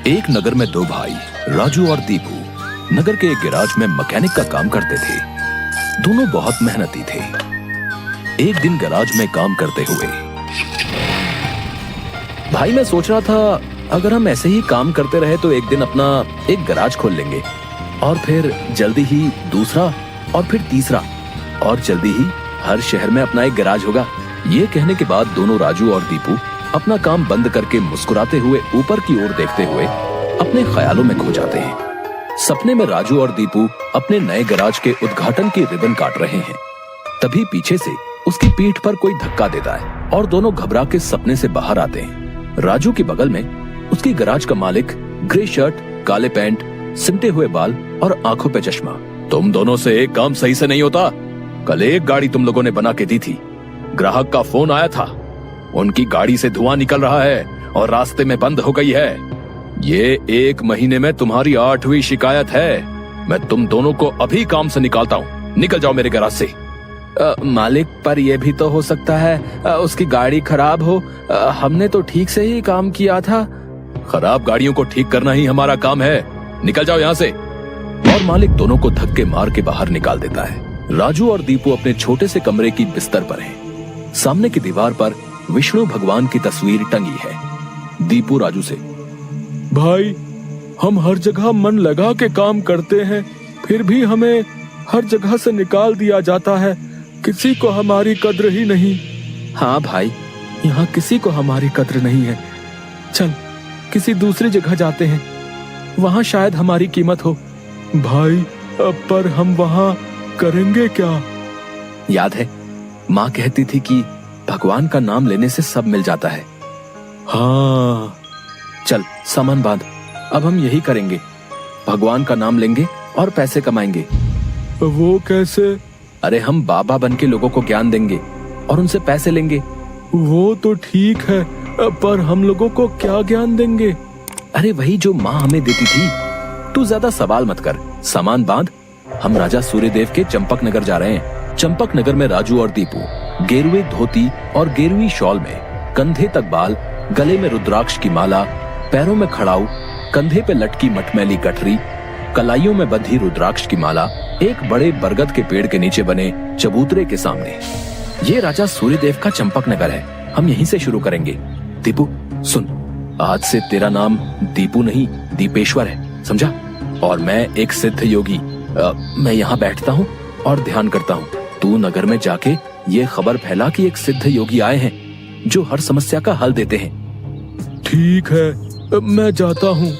एक नगर में दो भाई राजू और दीपू नगर के एक गैराज में मैकेनिक का काम करते थे। दोनों बहुत मेहनती थे। एक दिन गैराज में काम करते हुए, भाई मैं सोच रहा था अगर हम ऐसे ही काम करते रहे तो एक दिन अपना एक गैराज खोल लेंगे और फिर जल्दी ही दूसरा और फिर तीसरा और जल्दी ही हर शहर में अपना एक गैराज होगा। ये कहने के बाद दोनों राजू और दीपू अपना काम बंद करके मुस्कुराते हुए ऊपर की ओर देखते हुए अपने ख्यालों में खो जाते हैं। सपने में राजू और दीपू अपने नए गैराज के उद्घाटन की रिबन काट रहे हैं। तभी पीछे से उसकी पीठ पर कोई धक्का देता है और दोनों घबरा के सपने से बाहर आते हैं। राजू के बगल में उसकी गैराज का मालिक, ग्रे शर्ट, काले पैंट, सिमटे हुए बाल और आंखों पे चश्मा। तुम दोनों से एक काम सही से नहीं होता। कल एक गाड़ी तुम लोगों ने बना के दी थी, ग्राहक का फोन आया था, उनकी गाड़ी से धुआं निकल रहा है और रास्ते में बंद हो गई है। ये 1 महीने में तुम्हारी 8वीं शिकायत है। मैं तुम दोनों को अभी काम से निकालता हूँ। निकल जाओ मेरे गैराज से। मालिक, पर यह भी तो हो सकता है उसकी गाड़ी खराब हो। हमने तो ठीक से ही काम किया था। खराब गाड़ियों को ठीक करना ही हमारा काम है। निकल जाओ यहाँ से। और मालिक दोनों को धक्के मार के बाहर निकाल देता है। राजू और दीपू अपने छोटे से कमरे की बिस्तर पर हैं। सामने की दीवार पर विष्णु भगवान की तस्वीर टंगी है। दीपू राजू से, भाई हम हर जगह मन लगा के काम करते हैं, फिर भी हमें हर जगह से निकाल दिया जाता है। किसी को हमारी कद्र ही नहीं। हाँ भाई, यहाँ किसी को हमारी कद्र नहीं है। चल किसी दूसरी जगह जाते हैं, वहाँ शायद हमारी कीमत हो। भाई पर हम वहाँ करेंगे क्या? याद है माँ कहती थी कि भगवान का नाम लेने से सब मिल जाता है। हाँ चल सामान बांध, अब हम यही करेंगे। भगवान का नाम लेंगे और पैसे कमाएंगे। वो कैसे? अरे हम बाबा बन के लोगों को ज्ञान देंगे और उनसे पैसे लेंगे। वो तो ठीक है, पर हम लोगों को क्या ज्ञान देंगे? अरे वही जो माँ हमें देती थी। तू ज्यादा सवाल मत कर, सामान बांध। हम राजा सूर्यदेव के चंपक नगर जा रहे हैं। चंपक नगर में राजू और दीपू गेरुए धोती और गेरुई शॉल में, कंधे तक बाल, गले में रुद्राक्ष की माला, पैरों में खड़ाऊ, कंधे पे लटकी मटमैली गठरी, कलाइयों में बंधी रुद्राक्ष की माला, एक बड़े बरगद के पेड़ के नीचे बने चबूतरे के सामने। ये राजा सूर्यदेव का चंपक नगर है। हम यहीं से शुरू करेंगे। दीपू सुन, आज से तेरा नाम दीपू नहीं दीपेश्वर है, समझा? और मैं एक सिद्ध योगी। मैं यहाँ बैठता हूँ और ध्यान करता हूँ। तू नगर में जाके ये खबर फैला कि एक सिद्ध योगी आए हैं जो हर समस्या का हल देते हैं। ठीक है, मैं जाता हूँ।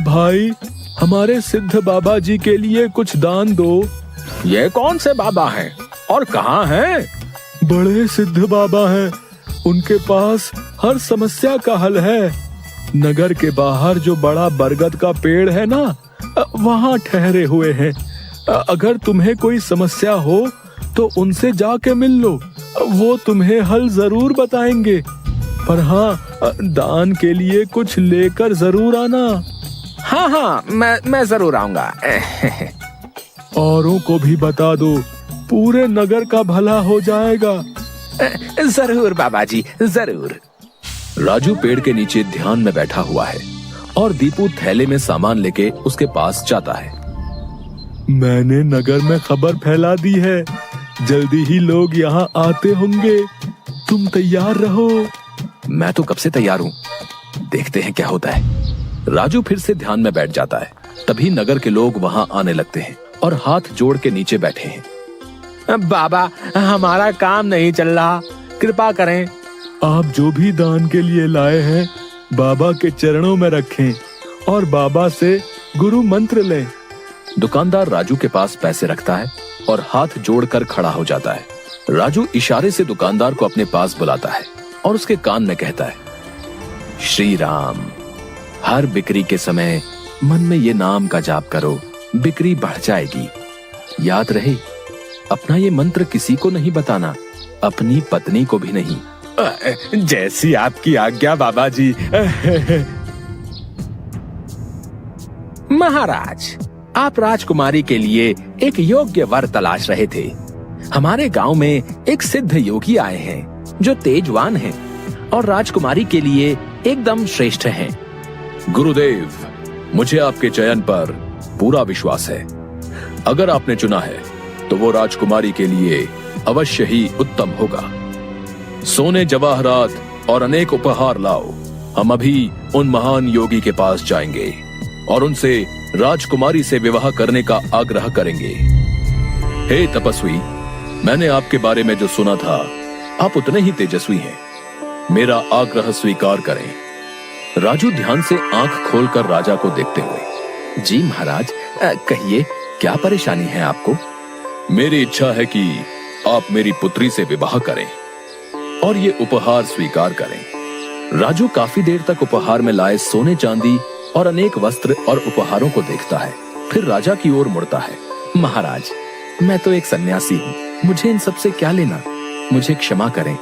भाई हमारे सिद्ध बाबा जी के लिए कुछ दान दो। ये कौन से बाबा हैं और कहाँ हैं? बड़े सिद्ध बाबा हैं, उनके पास हर समस्या का हल है। नगर के बाहर जो बड़ा बरगद का पेड़ है ना, वहाँ ठहरे हुए हैं। अगर तुम्हें कोई समस्या हो तो उनसे जाके मिल लो, वो तुम्हें हल जरूर बताएंगे। पर हाँ, दान के लिए कुछ लेकर जरूर आना। हाँ, मैं जरूर आऊंगा। औरों को भी बता दो, पूरे नगर का भला हो जाएगा। जरूर बाबा जी, जरूर। राजू पेड़ के नीचे ध्यान में बैठा हुआ है और दीपू थैले में सामान लेके उसके पास जाता है। मैंने नगर में खबर फैला दी है, जल्दी ही लोग यहाँ आते होंगे। तुम तैयार रहो। मैं तो कब से तैयार हूँ, देखते हैं क्या होता है। राजू फिर से ध्यान में बैठ जाता है। तभी नगर के लोग वहाँ आने लगते हैं और हाथ जोड़ के नीचे बैठे हैं। बाबा, हमारा काम नहीं चल रहा, कृपा करें। आप जो भी दान के लिए लाए हैं बाबा के चरणों में रखें और बाबा से गुरु मंत्र लें। दुकानदार राजू के पास पैसे रखता है और हाथ जोड़कर खड़ा हो जाता है। राजू इशारे से दुकानदार को अपने पास बुलाता है और उसके कान में कहता है, श्री राम, हर बिक्री के समय मन में ये नाम का जाप करो, बिक्री बढ़ जाएगी। याद रहे, अपना ये मंत्र किसी को नहीं बताना, अपनी पत्नी को भी नहीं। जैसी आपकी आज्ञा बाबा जी। महाराज, आप राजकुमारी के लिए एक योग्य वर तलाश रहे थे। हमारे गांव में एक सिद्ध योगी आए हैं जो तेजवान हैं और राजकुमारी के लिए एकदम श्रेष्ठ हैं। गुरुदेव, मुझे आपके चयन पर पूरा विश्वास है। अगर आपने चुना है तो वो राजकुमारी के लिए अवश्य ही उत्तम होगा। सोने जवाहरात और अनेक उपहार लाओ। हम अभी उन महान योगी के पास जाएंगे और उनसे राजकुमारी से विवाह करने का आग्रह करेंगे। हे तपस्वी, मैंने आपके बारे में जो सुना था, आप उतने ही तेजस्वी हैं। मेरा आग्रह स्वीकार करें। राजू ध्यान से आंख खोलकर राजा को देखते हुए, जी महाराज, कहिए क्या परेशानी है आपको? मेरी इच्छा है कि आप मेरी पुत्री से विवाह करें और ये उपहार स्वीकार करें। राजू काफी देर तक उपहार में लाए सोने चांदी और अनेक वस्त्र और उपहारों को देखता है, फिर राजा की ओर मुड़ता है। महाराज, मैं तो एक सन्यासी हूँ, मुझे इन सब से क्या लेना? मुझे क्षमा करें,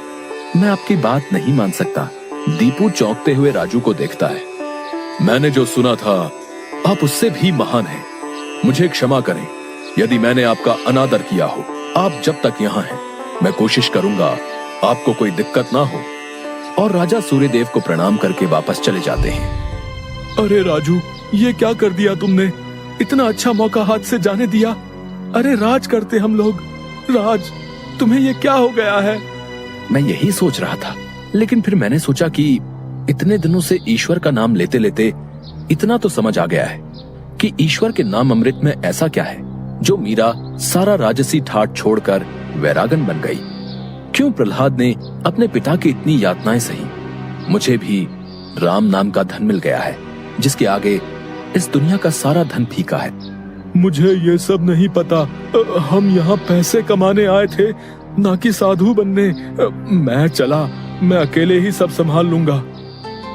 मैं आपकी बात नहीं मान सकता। दीपू चौंकते हुए राजू को देखता है। मैंने जो सुना था, आप उससे भी महान हैं। मुझे क्षमा करें यदि मैंने आपका अनादर किया हो। आप जब तक यहाँ हैं, मैं कोशिश करूंगा आपको कोई दिक्कत ना हो। और राजा सूर्यदेव को प्रणाम करके वापस चले जाते हैं। अरे राजू, ये क्या कर दिया तुमने? इतना अच्छा मौका हाथ से जाने दिया। अरे राज करते हम लोग। राज, तुम्हें ये क्या हो गया है? मैं यही सोच रहा था, लेकिन फिर मैंने सोचा कि इतने दिनों से ईश्वर का नाम लेते लेते इतना तो समझ आ गया है कि ईश्वर के नाम अमृत में ऐसा क्या है जो मीरा सारा राजसी ठाट छोड़कर वैरागन बन गई। क्यों प्रहलाद ने अपने पिता की इतनी यातनाएं सही? मुझे भी राम नाम का धन मिल गया है जिसके आगे इस दुनिया का सारा धन फीका है। मुझे ये सब नहीं पता। हम यहाँ पैसे कमाने आए थे, ना कि साधु बनने। मैं चला, मैं अकेले ही सब संभाल लूंगा।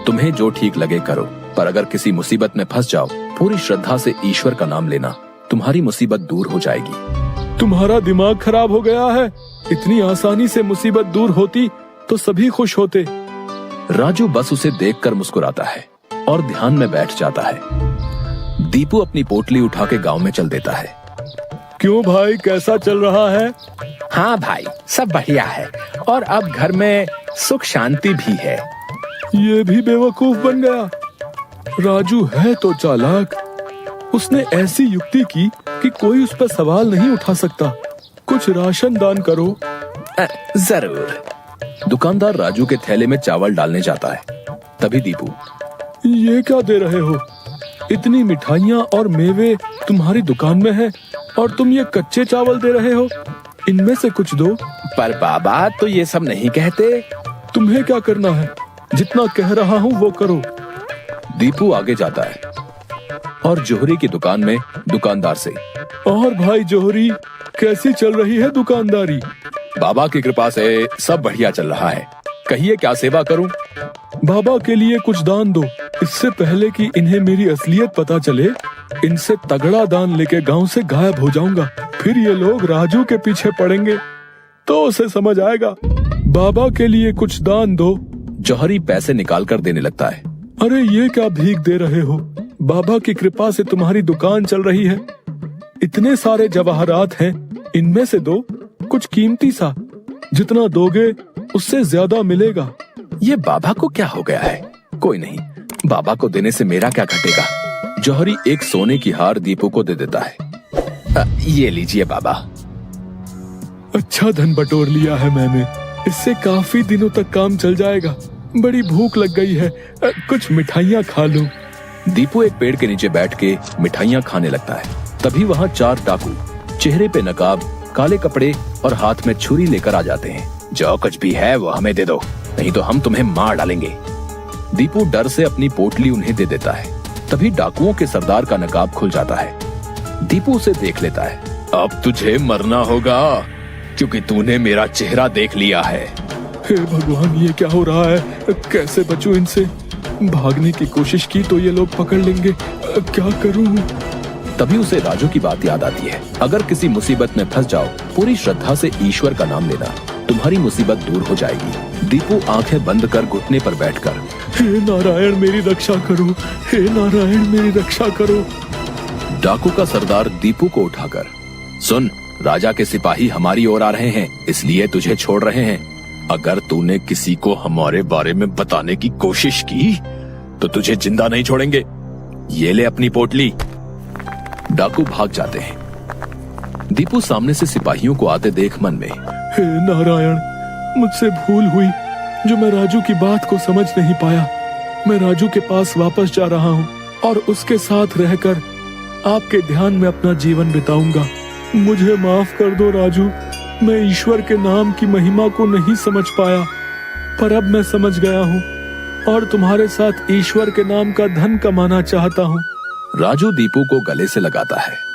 तुम्हें जो ठीक लगे करो, पर अगर किसी मुसीबत में फंस जाओ, पूरी श्रद्धा से ईश्वर का नाम लेना, तुम्हारी मुसीबत दूर हो जाएगी। तुम्हारा दिमाग खराब हो गया है। इतनी आसानी से मुसीबत दूर होती तो सभी खुश होते। राजू बस उसे देखकर मुस्कुराता है और ध्यान में बैठ जाता है। दीपू अपनी पोटली उठा के गांव में चल देता है। क्यों भाई, कैसा चल रहा है? हाँ भाई, सब बढ़िया है और अब घर में सुख शांति भी है। ये भी बेवकूफ बन गया। राजू है तो चालाक। उसने ऐसी युक्ति की कि कोई उस पर सवाल नहीं उठा सकता। कुछ राशन दान करो। जरूर। दुकानदार राजू के थैले में चावल डालने जाता है। तभी दीपू, ये क्या दे रहे हो? इतनी मिठाइयाँ और मेवे तुम्हारी दुकान में है और तुम ये कच्चे चावल दे रहे हो? इनमें से कुछ दो। पर बाबा तो ये सब नहीं कहते। तुम्हें क्या करना है? जितना कह रहा हूँ वो करो। दीपू आगे जाता है और जोहरी की दुकान में दुकानदार से, और भाई जोहरी, कैसी चल रही है दुकानदारी? बाबा की कृपा से सब बढ़िया चल रहा है। कहिए क्या सेवा करूं? बाबा के लिए कुछ दान दो। इससे पहले कि इन्हें मेरी असलियत पता चले, इनसे तगड़ा दान लेके गांव से गायब हो जाऊंगा। फिर ये लोग राजू के पीछे पड़ेंगे तो उसे समझ आएगा। बाबा के लिए कुछ दान दो। जौहरी पैसे निकाल कर देने लगता है। अरे ये क्या भीख दे रहे हो? बाबा की कृपा से तुम्हारी दुकान चल रही है। इतने सारे जवाहरात हैं, इनमें से दो, कुछ कीमती सा। जितना दोगे उससे ज्यादा मिलेगा। ये बाबा को क्या हो गया है? कोई नहीं, बाबा को देने से मेरा क्या घटेगा। जौहरी एक सोने की हार दीपू को दे देता है। ये लीजिए बाबा। अच्छा धन बटोर लिया है मैंने। इससे काफी दिनों तक काम चल जाएगा। बड़ी भूख लग गई है, कुछ मिठाइयाँ खा लूं। दीपू एक पेड़ के नीचे बैठ के मिठाइयाँ खाने लगता है। तभी वहाँ 4 डाकू, चेहरे पे नकाब, काले कपड़े और हाथ में छुरी लेकर आ जाते हैं। जो कुछ भी है वो हमें दे दो, नहीं तो हम तुम्हें मार डालेंगे। दीपू डर से अपनी पोटली उन्हें दे देता है। तभी डाकुओं के सरदार का नकाब खुल जाता है। दीपू उसे देख लेता है। अब तुझे मरना होगा क्योंकि तूने मेरा चेहरा देख लिया है। हे भगवान, ये क्या हो रहा है? कैसे बचूं इनसे? भागने की कोशिश की तो ये लोग पकड़ लेंगे। क्या करूं? तभी उसे राजू की बात याद आती है। अगर किसी मुसीबत में फंस जाओ, पूरी श्रद्धा से ईश्वर का नाम लेना, तुम्हारी मुसीबत दूर हो जाएगी। दीपू आंखें बंद कर घुटने पर बैठकर, हे नारायण मेरी रक्षा करो, हे नारायण मेरी रक्षा करो। डाकू का सरदार दीपू को उठाकर, सुन, राजा के सिपाही हमारी ओर आ रहे हैं, इसलिए तुझे छोड़ रहे हैं। अगर तूने किसी को हमारे बारे में बताने की कोशिश की तो तुझे जिंदा नहीं छोड़ेंगे। ये ले अपनी पोटली। डाकू भाग जाते हैं। दीपू सामने से सिपाहियों को आते देख मन में, हे नारायण, मुझसे भूल हुई जो मैं राजू की बात को समझ नहीं पाया। मैं राजू के पास वापस जा रहा हूँ और उसके साथ रहकर आपके ध्यान में अपना जीवन बिताऊंगा। मुझे माफ कर दो राजू, मैं ईश्वर के नाम की महिमा को नहीं समझ पाया, पर अब मैं समझ गया हूँ और तुम्हारे साथ ईश्वर के नाम का धन कमाना चाहता हूँ। राजू दीपू को गले से लगाता है